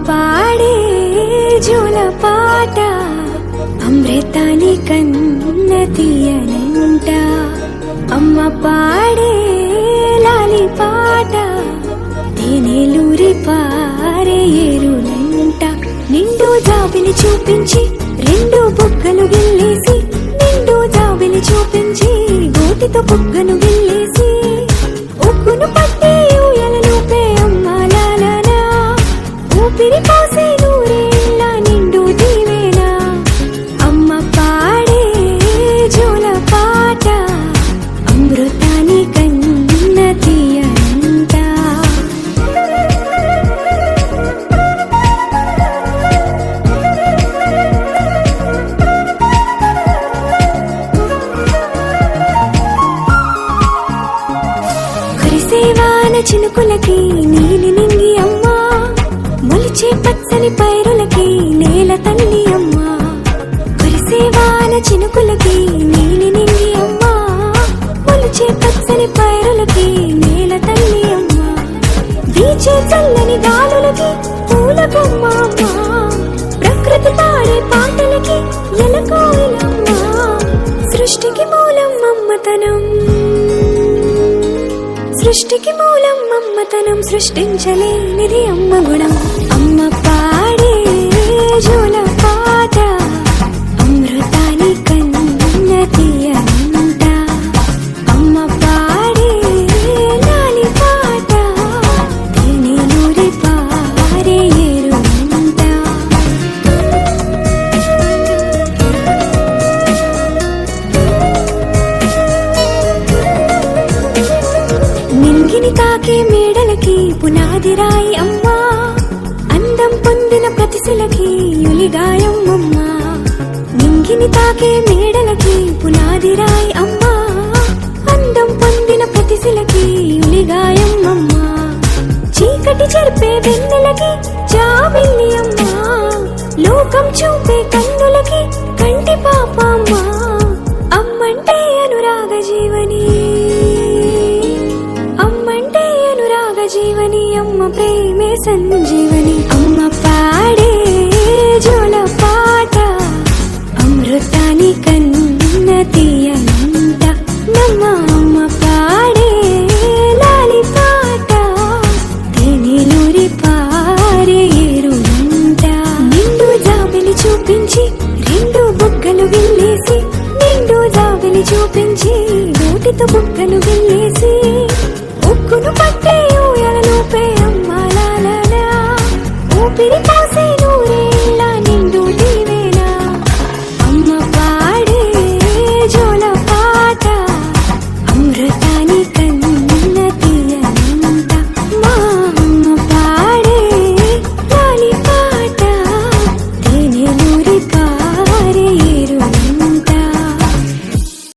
పాడే జోల పాట అమృతాని కన్న తీయనంట. అమ్మ పాడే లాలి పాట తేనెలూరి పారే ఏరులంట. నిండు జాబిలి చూపించి రెండు బుగ్గలు గిల్లేసి, నిండు జాబిలి చూపించి గోటితో బుగ్గను గిల్లేసి, ఉగ్గును పట్టి ఊయలలోపే అమ్మ లాలనా, ఊపిరి పోసే నూరేళ్ళ నిండు దీవేనా. అమ్మ పాడే జోల పాట అమృతాని కన్న తీయనంట. కురిసేవాన చినుకులకి నీలి నింగి అమ్మా, మొలిచే పచ్చని పైరులకి నేల తల్లి అమ్మా. కురిసేవాన చినుకులకి నీలి నింగి అమ్మా, మొలిచే పచ్చని పైరులకి నేల తల్లి అమ్మా. వీచే చల్లని గాలులకి పూల బొమ్మ అమ్మా, ప్రకృతి పాడే పాటలకి ఎలకోయిలమ్మా. సృష్టికి మూలం మమ్మతనం, సృష్టికి మూలం మమ్మతనం, సృష్టించలేనిది అమ్మ గుణం. అమ్మ పాడే జోల పాట అమృతాని కన్న తీయనంట. అమ్మ పాడే లాలి పాట తేనెలూరి పారే ఏరులంట. నింగిని తాకే మేడలకి పునాది రాయి అమ్మా, అందం పొందిన ప్రతిశలకి యులిగాయం అమ్మా. నింగిని తాకే మేడలకి పునాది రాయి అమ్మా, అందం పొందిన ప్రతిశలకి యులిగాయం అమ్మా. చీకటి చెరిపే వెన్నెలకి జాబిల్లి అమ్మా, లోకం చూపే కన్నులకి కంటి పాప అమ్మా. అమ్మంటే అనురాగ జీవని, అమ్మంటే అనురాగ జీవని, అమ్మ ప్రేమే సంజీవని.